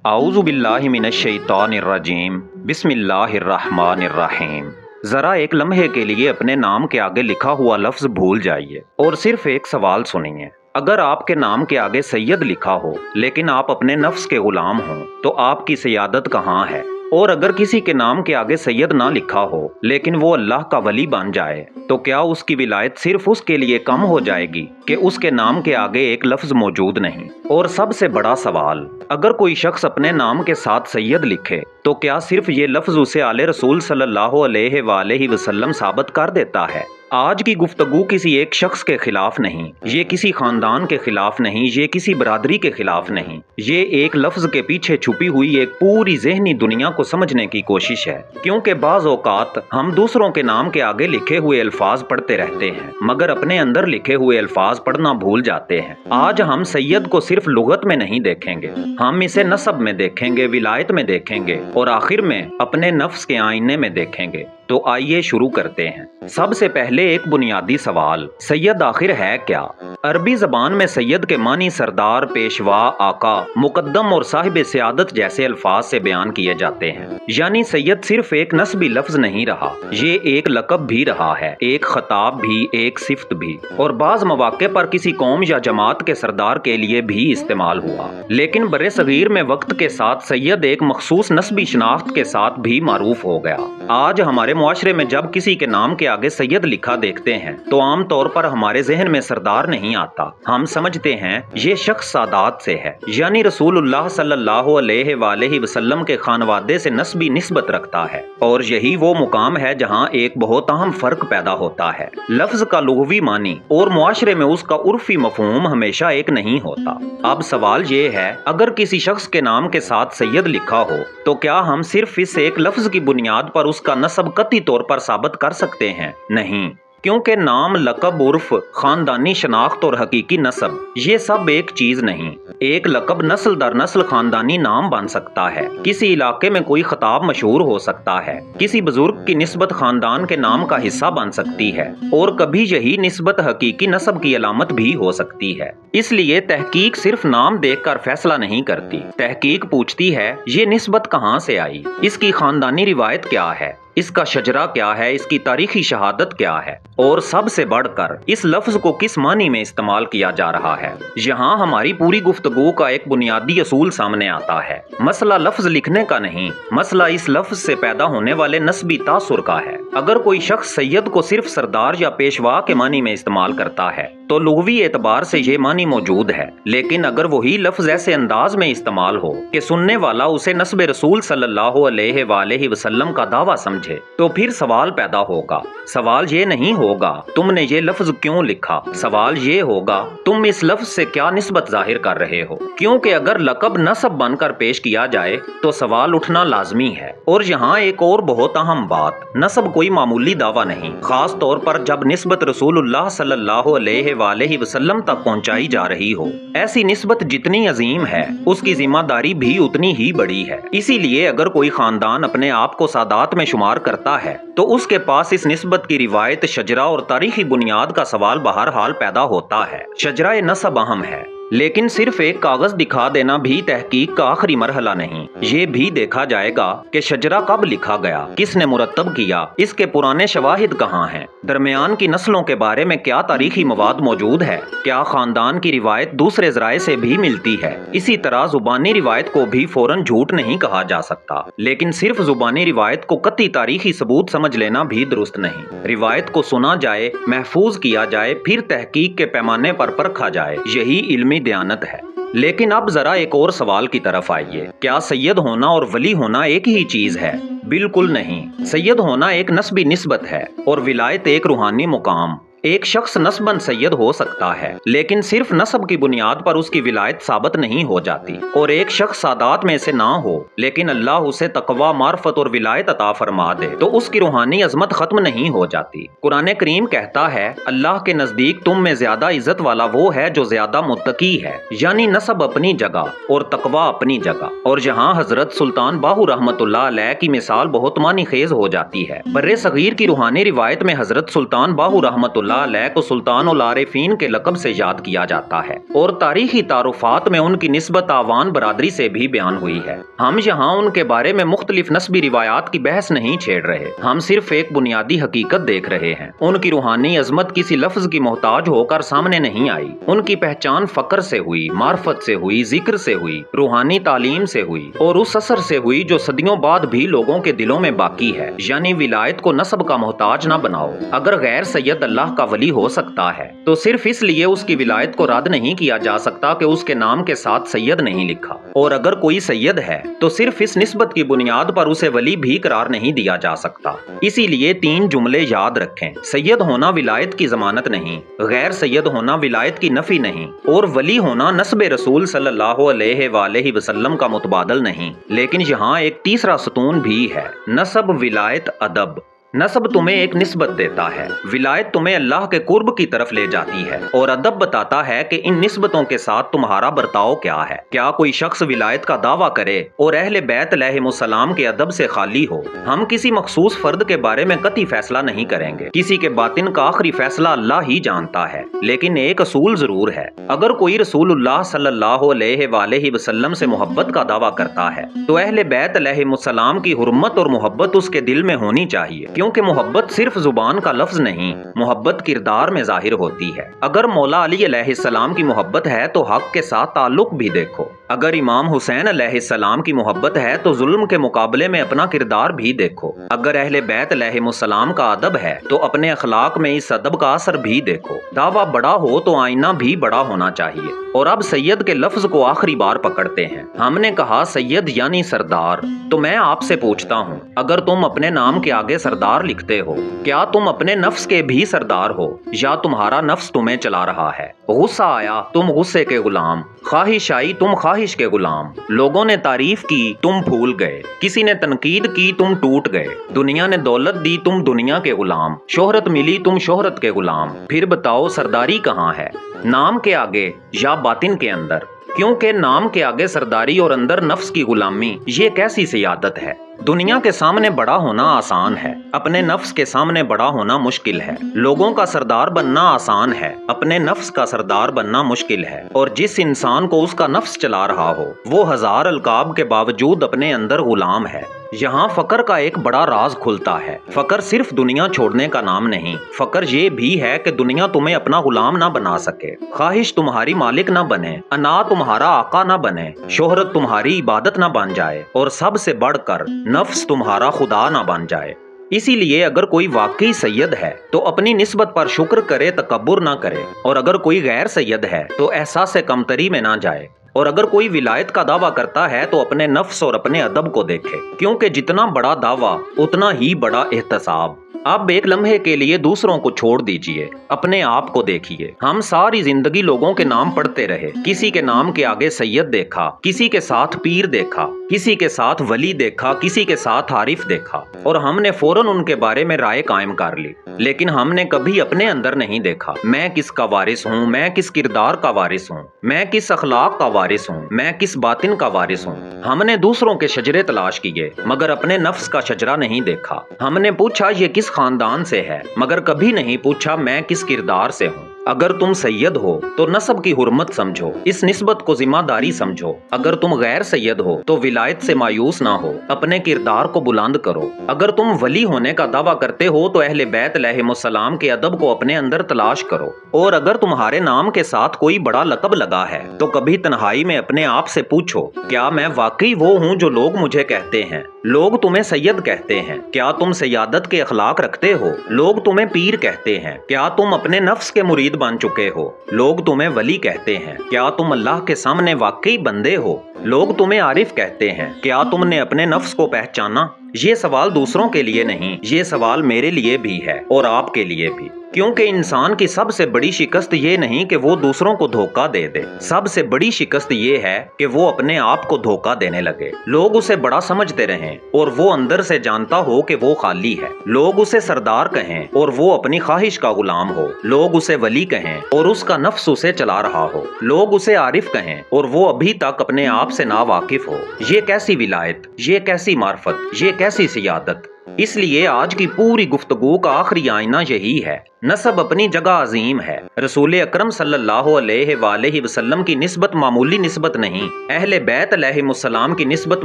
اعوذ باللہ من الشیطان الرجیم بسم اللہ الرحمن الرحیم۔ ذرا ایک لمحے کے لیے اپنے نام کے آگے لکھا ہوا لفظ بھول جائیے اور صرف ایک سوال سنیے۔ اگر آپ کے نام کے آگے سید لکھا ہو لیکن آپ اپنے نفس کے غلام ہوں تو آپ کی سیادت کہاں ہے؟ اور اگر کسی کے نام کے آگے سید نہ لکھا ہو لیکن وہ اللہ کا ولی بن جائے تو کیا اس کی ولایت صرف اس کے لیے کم ہو جائے گی کہ اس کے نام کے آگے ایک لفظ موجود نہیں؟ اور سب سے بڑا سوال، اگر کوئی شخص اپنے نام کے ساتھ سید لکھے تو کیا صرف یہ لفظ اسے آل رسول صلی اللہ علیہ وآلہ وسلم ثابت کر دیتا ہے؟ آج کی گفتگو کسی ایک شخص کے خلاف نہیں، یہ کسی خاندان کے خلاف نہیں، یہ کسی برادری کے خلاف نہیں، یہ ایک لفظ کے پیچھے چھپی ہوئی ایک پوری ذہنی دنیا کو سمجھنے کی کوشش ہے۔ کیونکہ بعض اوقات ہم دوسروں کے نام کے آگے لکھے ہوئے الفاظ پڑھتے رہتے ہیں مگر اپنے اندر لکھے ہوئے الفاظ پڑھنا بھول جاتے ہیں۔ آج ہم سید کو صرف لغت میں نہیں دیکھیں گے، ہم اسے نسب میں دیکھیں گے، ولایت میں دیکھیں گے اور آخر میں اپنے نفس کے آئینے میں دیکھیں گے۔ تو آئیے شروع کرتے ہیں۔ سب سے پہلے ایک بنیادی سوال، سید آخر ہے کیا؟ عربی زبان میں سید کے معنی سردار، پیشوا، آقا، مقدم اور صاحب سعادت جیسے الفاظ سے بیان کیے جاتے ہیں۔ یعنی سید صرف ایک نسبی لفظ نہیں رہا، یہ ایک لقب بھی رہا ہے، ایک خطاب بھی، ایک صفت بھی، اور بعض مواقع پر کسی قوم یا جماعت کے سردار کے لیے بھی استعمال ہوا۔ لیکن برِ صغیر میں وقت کے ساتھ سید ایک مخصوص نسبی شناخت کے ساتھ بھی معروف ہو گیا۔ آج ہمارے معاشرے میں جب کسی کے نام کے آگے سید لکھا دیکھتے ہیں تو عام طور پر ہمارے ذہن میں سردار نہیں آتا، ہم سمجھتے ہیں یہ شخص سادات سے ہے، یعنی رسول اللہ صلی اللہ علیہ وآلہ وسلم کے خانوادے سے نسبی نسبت رکھتا ہے، اور یہی وہ مقام ہے جہاں ایک بہت اہم فرق پیدا ہوتا ہے۔ لفظ کا لغوی معنی اور معاشرے میں اس کا عرفی مفہوم ہمیشہ ایک نہیں ہوتا۔ اب سوال یہ ہے، اگر کسی شخص کے نام کے ساتھ سید لکھا ہو تو کیا ہم صرف اس ایک لفظ کی بنیاد پر اس کا نسب قطعی طور پر ثابت کر سکتے ہیں؟ نہیں، کیونکہ نام، لقب، عرف، خاندانی شناخت اور حقیقی نسب یہ سب ایک چیز نہیں۔ ایک لقب نسل در نسل خاندانی نام بن سکتا ہے، کسی علاقے میں کوئی خطاب مشہور ہو سکتا ہے، کسی بزرگ کی نسبت خاندان کے نام کا حصہ بن سکتی ہے، اور کبھی یہی نسبت حقیقی نسب کی علامت بھی ہو سکتی ہے۔ اس لیے تحقیق صرف نام دیکھ کر فیصلہ نہیں کرتی، تحقیق پوچھتی ہے یہ نسبت کہاں سے آئی، اس کی خاندانی روایت کیا ہے، اس کا شجرہ کیا ہے، اس کی تاریخی شہادت کیا ہے، اور سب سے بڑھ کر اس لفظ کو کس معنی میں استعمال کیا جا رہا ہے۔ یہاں ہماری پوری گفتگو کا ایک بنیادی اصول سامنے آتا ہے۔ مسئلہ لفظ لکھنے کا نہیں، مسئلہ اس لفظ سے پیدا ہونے والے نسبی تاثر کا ہے۔ اگر کوئی شخص سید کو صرف سردار یا پیشوا کے معنی میں استعمال کرتا ہے تو لغوی اعتبار سے یہ معنی موجود ہے، لیکن اگر وہی لفظ ایسے انداز میں استعمال ہو کہ سننے والا اسے نسب رسول صلی اللہ علیہ وآلہ وسلم کا دعویٰ سمجھے تو پھر سوال پیدا ہوگا۔ سوال یہ نہیں ہوگا تم نے یہ لفظ کیوں لکھا، سوال یہ ہوگا تم اس لفظ سے کیا نسبت ظاہر کر رہے ہو، کیونکہ اگر لقب نسب بن کر پیش کیا جائے تو سوال اٹھنا لازمی ہے۔ اور یہاں ایک اور بہت اہم بات، نسب کوئی معمولی دعویٰ نہیں، خاص طور پر جب نسبت رسول اللہ صلی اللہ علیہ وآلہ وسلم تک پہنچائی جا رہی ہو۔ ایسی نسبت جتنی عظیم ہے اس کی ذمہ داری بھی اتنی ہی بڑی ہے۔ اسی لیے اگر کوئی خاندان اپنے آپ کو سادات میں شمار کرتا ہے تو اس کے پاس اس نسبت کی روایت، شجرہ اور تاریخی بنیاد کا سوال بہرحال پیدا ہوتا ہے۔ شجرہ نسب اہم ہے، لیکن صرف ایک کاغذ دکھا دینا بھی تحقیق کا آخری مرحلہ نہیں۔ یہ بھی دیکھا جائے گا کہ شجرہ کب لکھا گیا، کس نے مرتب کیا، اس کے پرانے شواہد کہاں ہیں، درمیان کی نسلوں کے بارے میں کیا تاریخی مواد موجود ہے، کیا خاندان کی روایت دوسرے ذرائع سے بھی ملتی ہے۔ اسی طرح زبانی روایت کو بھی فوراً جھوٹ نہیں کہا جا سکتا، لیکن صرف زبانی روایت کو قطعی تاریخی ثبوت سمجھ لینا بھی درست نہیں۔ روایت کو سنا جائے، محفوظ کیا جائے، پھر تحقیق کے پیمانے پر پرکھا جائے، یہی علمی دیانت ہے۔ لیکن اب ذرا ایک اور سوال کی طرف آئیے، کیا سید ہونا اور ولی ہونا ایک ہی چیز ہے؟ بالکل نہیں۔ سید ہونا ایک نسبی نسبت ہے اور ولایت ایک روحانی مقام۔ ایک شخص نسباً سید ہو سکتا ہے لیکن صرف نسب کی بنیاد پر اس کی ولایت ثابت نہیں ہو جاتی، اور ایک شخص سادات میں سے نہ ہو لیکن اللہ اسے تقوی، معرفت اور ولایت عطا فرما دے تو اس کی روحانی عظمت ختم نہیں ہو جاتی۔ قرآن کریم کہتا ہے اللہ کے نزدیک تم میں زیادہ عزت والا وہ ہے جو زیادہ متقی ہے، یعنی نسب اپنی جگہ اور تقوی اپنی جگہ۔ اور جہاں حضرت سلطان باہو رحمۃ اللہ علیہ کی مثال بہت معنی خیز ہو جاتی ہے۔ برِ صغیر کی روحانی روایت میں حضرت سلطان باہو رحمۃ اللہ علیہ کو سلطان العارفین کے لقب سے یاد کیا جاتا ہے اور تاریخی تعارفات میں ان کی نسبت آوان برادری سے بھی بیان ہوئی ہے۔ ہم یہاں ان کے بارے میں مختلف نسبی روایات کی بحث نہیں چھیڑ رہے، ہم صرف ایک بنیادی حقیقت دیکھ رہے ہیں۔ ان کی روحانی عظمت کسی لفظ کی محتاج ہو کر سامنے نہیں آئی، ان کی پہچان فقر سے ہوئی، معرفت سے ہوئی، ذکر سے ہوئی، روحانی تعلیم سے ہوئی اور اس اثر سے ہوئی جو صدیوں بعد بھی لوگوں کے دلوں میں باقی ہے۔ یعنی ولایت کو نسب کا محتاج نہ بناؤ۔ اگر غیر سید اللہ کا ولی ہو سکتا ہے تو صرف اس لیے اس کی ولایت کو رد نہیں کیا جا سکتا کہ اس کے نام کے ساتھ سید نہیں لکھا، اور اگر کوئی سید ہے تو صرف اس نسبت کی بنیاد پر اسے ولی بھی قرار نہیں دیا جا سکتا۔ اسی لیے 3 جملے یاد رکھیں: سید ہونا ولایت کی ضمانت نہیں، غیر سید ہونا ولایت کی نفی نہیں، اور ولی ہونا نسب رسول صلی اللہ علیہ وآلہ وسلم کا متبادل نہیں۔ لیکن یہاں ایک تیسرا ستون بھی ہے: نسب، ولایت، ادب۔ نسب تمہیں ایک نسبت دیتا ہے، ولایت تمہیں اللہ کے قرب کی طرف لے جاتی ہے، اور ادب بتاتا ہے کہ ان نسبتوں کے ساتھ تمہارا برتاؤ کیا ہے۔ کیا کوئی شخص ولایت کا دعویٰ کرے اور اہل بیت علیہم السلام کے ادب سے خالی ہو؟ ہم کسی مخصوص فرد کے بارے میں قطعی فیصلہ نہیں کریں گے، کسی کے باطن کا آخری فیصلہ اللہ ہی جانتا ہے، لیکن ایک اصول ضرور ہے: اگر کوئی رسول اللہ صلی اللہ علیہ وآلہ وسلم سے محبت کا دعویٰ کرتا ہے تو اہل بیت علیہم السلام کی حرمت اور محبت اس کے دل میں ہونی چاہیے، کیونکہ محبت صرف زبان کا لفظ نہیں، محبت کردار میں ظاہر ہوتی ہے۔ اگر مولا علی علیہ السلام کی محبت ہے تو حق کے ساتھ تعلق بھی دیکھو، اگر امام حسین علیہ السلام کی محبت ہے تو ظلم کے مقابلے میں اپنا کردار بھی دیکھو، اگر اہل بیت علیہم السلام کا ادب ہے تو اپنے اخلاق میں اس ادب کا اثر بھی دیکھو۔ دعویٰ بڑا ہو تو آئینہ بھی بڑا ہونا چاہیے۔ اور اب سید کے لفظ کو آخری بار پکڑتے ہیں۔ ہم نے کہا سید یعنی سردار، تو میں آپ سے پوچھتا ہوں، اگر تم اپنے نام کے آگے سردار لکھتے ہو، کیا تم اپنے نفس کے بھی سردار ہو یا تمہارا نفس تمہیں چلا رہا ہے؟ غصہ آیا تم غصے کے غلام، خواہش آئی تم خواہش کے غلام، لوگوں نے تعریف کی تم پھول گئے، کسی نے تنقید کی تم ٹوٹ گئے، دنیا نے دولت دی تم دنیا کے غلام، شہرت ملی تم شہرت کے غلام۔ پھر بتاؤ سرداری کہاں ہے، نام کے آگے یا باطن کے اندر؟ کیونکہ نام کے آگے سرداری اور اندر نفس کی غلامی، یہ کیسی سیادت ہے؟ دنیا کے سامنے بڑا ہونا آسان ہے، اپنے نفس کے سامنے بڑا ہونا مشکل ہے۔ لوگوں کا سردار بننا آسان ہے، اپنے نفس کا سردار بننا مشکل ہے۔ اور جس انسان کو اس کا نفس چلا رہا ہو وہ 1000 القاب کے باوجود اپنے اندر غلام ہے۔ یہاں فقر کا ایک بڑا راز کھلتا ہے۔ فقر صرف دنیا چھوڑنے کا نام نہیں، فقر یہ بھی ہے کہ دنیا تمہیں اپنا غلام نہ بنا سکے، خواہش تمہاری مالک نہ بنے، انا تمہارا آقا نہ بنے، شہرت تمہاری عبادت نہ بن جائے، اور سب سے بڑھ کر نفس تمہارا خدا نہ بن جائے۔ اسی لیے اگر کوئی واقعی سید ہے تو اپنی نسبت پر شکر کرے، تکبر نہ کرے، اور اگر کوئی غیر سید ہے تو احساس کمتری میں نہ جائے، اور اگر کوئی ولایت کا دعویٰ کرتا ہے تو اپنے نفس اور اپنے ادب کو دیکھے، کیونکہ جتنا بڑا دعویٰ اتنا ہی بڑا احتساب۔ اب ایک لمحے کے لیے دوسروں کو چھوڑ دیجئے، اپنے آپ کو دیکھیے۔ ہم ساری زندگی لوگوں کے نام پڑھتے رہے، کسی کے نام کے آگے سید دیکھا، کسی کے ساتھ پیر دیکھا، کسی کے ساتھ ولی دیکھا، کسی کے ساتھ عارف دیکھا، اور ہم نے فوراً ان کے بارے میں رائے قائم کر لی، لیکن ہم نے کبھی اپنے اندر نہیں دیکھا میں کس کا وارث ہوں، میں کس کردار کا وارث ہوں، میں کس اخلاق کا وارث ہوں، میں کس باطن کا وارث ہوں۔ ہم نے دوسروں کے شجرے تلاش کیے مگر اپنے نفس کا شجرہ نہیں دیکھا۔ ہم نے پوچھا یہ کس خاندان سے ہے مگر کبھی نہیں پوچھا میں کس کردار سے ہوں۔ اگر تم سید ہو تو نسب کی حرمت سمجھو، اس نسبت کو ذمہ داری سمجھو۔ اگر تم غیر سید ہو تو ولایت سے مایوس نہ ہو، اپنے کردار کو بلند کرو۔ اگر تم ولی ہونے کا دعویٰ کرتے ہو تو اہل بیت علیہم السلام کے ادب کو اپنے اندر تلاش کرو، اور اگر تمہارے نام کے ساتھ کوئی بڑا لقب لگا ہے تو کبھی تنہائی میں اپنے آپ سے پوچھو، کیا میں واقعی وہ ہوں جو لوگ مجھے کہتے ہیں؟ لوگ تمہیں سید کہتے ہیں، کیا تم سیادت کے اخلاق رکھتے ہو؟ لوگ تمہیں پیر کہتے ہیں، کیا تم اپنے نفس کے مرید بن چکے ہو؟ لوگ تمہیں ولی کہتے ہیں، کیا تم اللہ کے سامنے واقعی بندے ہو؟ لوگ تمہیں عارف کہتے ہیں، کیا تم نے اپنے نفس کو پہچانا؟ یہ سوال دوسروں کے لیے نہیں، یہ سوال میرے لیے بھی ہے اور آپ کے لیے بھی، کیونکہ انسان کی سب سے بڑی شکست یہ نہیں کہ وہ دوسروں کو دھوکہ دے دے، سب سے بڑی شکست یہ ہے کہ وہ اپنے آپ کو دھوکہ دینے لگے۔ لوگ اسے بڑا سمجھتے رہیں اور وہ اندر سے جانتا ہو کہ وہ خالی ہے۔ لوگ اسے سردار کہیں اور وہ اپنی خواہش کا غلام ہو۔ لوگ اسے ولی کہیں اور اس کا نفس اسے چلا رہا ہو۔ لوگ اسے عارف کہیں اور وہ ابھی تک اپنے آپ سے نا واقف ہو۔ یہ کیسی ولایت، یہ کیسی معرفت، یہ کیسی سیادت؟ اس لیے آج کی پوری گفتگو کا آخری آئینہ یہی ہے، نسب اپنی جگہ عظیم ہے، رسول اکرم صلی اللہ علیہ وآلہ وسلم کی نسبت معمولی نسبت نہیں، اہل بیت علیہم السلام کی نسبت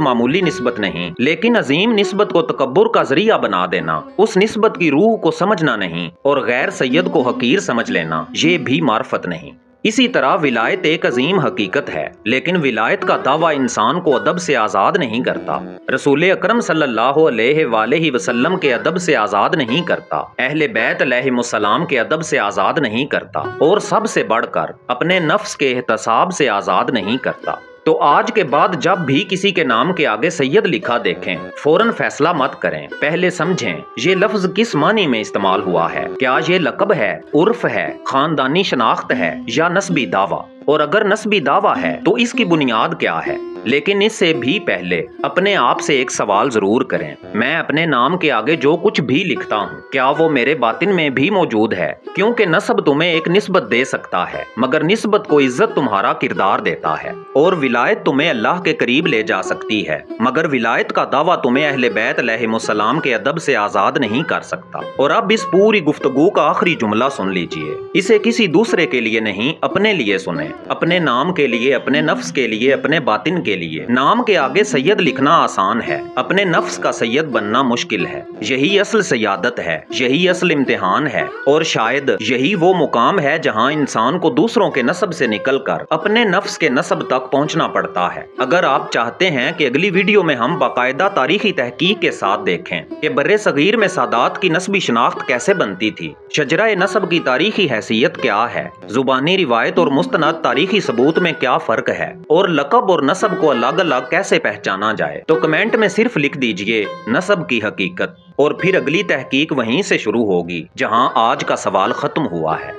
معمولی نسبت نہیں، لیکن عظیم نسبت کو تکبر کا ذریعہ بنا دینا، اس نسبت کی روح کو سمجھنا نہیں اور غیر سید کو حقیر سمجھ لینا، یہ بھی معرفت نہیں۔ اسی طرح ولایت ایک عظیم حقیقت ہے، لیکن ولایت کا دعویٰ انسان کو ادب سے آزاد نہیں کرتا، رسول اکرم صلی اللہ علیہ وآلہ وسلم کے ادب سے آزاد نہیں کرتا، اہل بیت علیہم السلام کے ادب سے آزاد نہیں کرتا، اور سب سے بڑھ کر اپنے نفس کے احتساب سے آزاد نہیں کرتا۔ تو آج کے بعد جب بھی کسی کے نام کے آگے سید لکھا دیکھیں، فوراً فیصلہ مت کریں، پہلے سمجھیں یہ لفظ کس معنی میں استعمال ہوا ہے، کیا یہ لقب ہے، عرف ہے، خاندانی شناخت ہے یا نسبی دعویٰ، اور اگر نسبی دعویٰ ہے تو اس کی بنیاد کیا ہے۔ لیکن اس سے بھی پہلے اپنے آپ سے ایک سوال ضرور کریں، میں اپنے نام کے آگے جو کچھ بھی لکھتا ہوں کیا وہ میرے باطن میں بھی موجود ہے؟ کیونکہ نسب تمہیں ایک نسبت دے سکتا ہے، مگر نسبت کو عزت تمہارا کردار دیتا ہے، اور ولایت تمہیں اللہ کے قریب لے جا سکتی ہے، مگر ولایت کا دعویٰ تمہیں اہل بیت علیہم السلام کے ادب سے آزاد نہیں کر سکتا۔ اور اب اس پوری گفتگو کا آخری جملہ سن لیجئے، اسے کسی دوسرے کے لیے نہیں، اپنے لیے سنیں، اپنے نام کے لیے، اپنے نفس کے لیے، اپنے باطن کے لیے۔ نام کے آگے سید لکھنا آسان ہے، اپنے نفس کا سید بننا مشکل ہے، یہی اصل سیادت ہے، یہی اصل امتحان ہے، اور شاید یہی وہ مقام ہے جہاں انسان کو دوسروں کے نسب سے نکل کر اپنے نفس کے نسب تک پہنچنا پڑتا ہے۔ اگر آپ چاہتے ہیں کہ اگلی ویڈیو میں ہم باقاعدہ تاریخی تحقیق کے ساتھ دیکھیں کہ بر صغیر میں سادات کی نسبی شناخت کیسے بنتی تھی، شجرہ نسب کی تاریخی حیثیت کیا ہے، زبانی روایت اور مستند تاریخی ثبوت میں کیا فرق ہے، اور لقب اور نسب کو الگ الگ کیسے پہچانا جائے، تو کمنٹ میں صرف لکھ دیجئے نسب کی حقیقت، اور پھر اگلی تحقیق وہیں سے شروع ہوگی جہاں آج کا سوال ختم ہوا ہے۔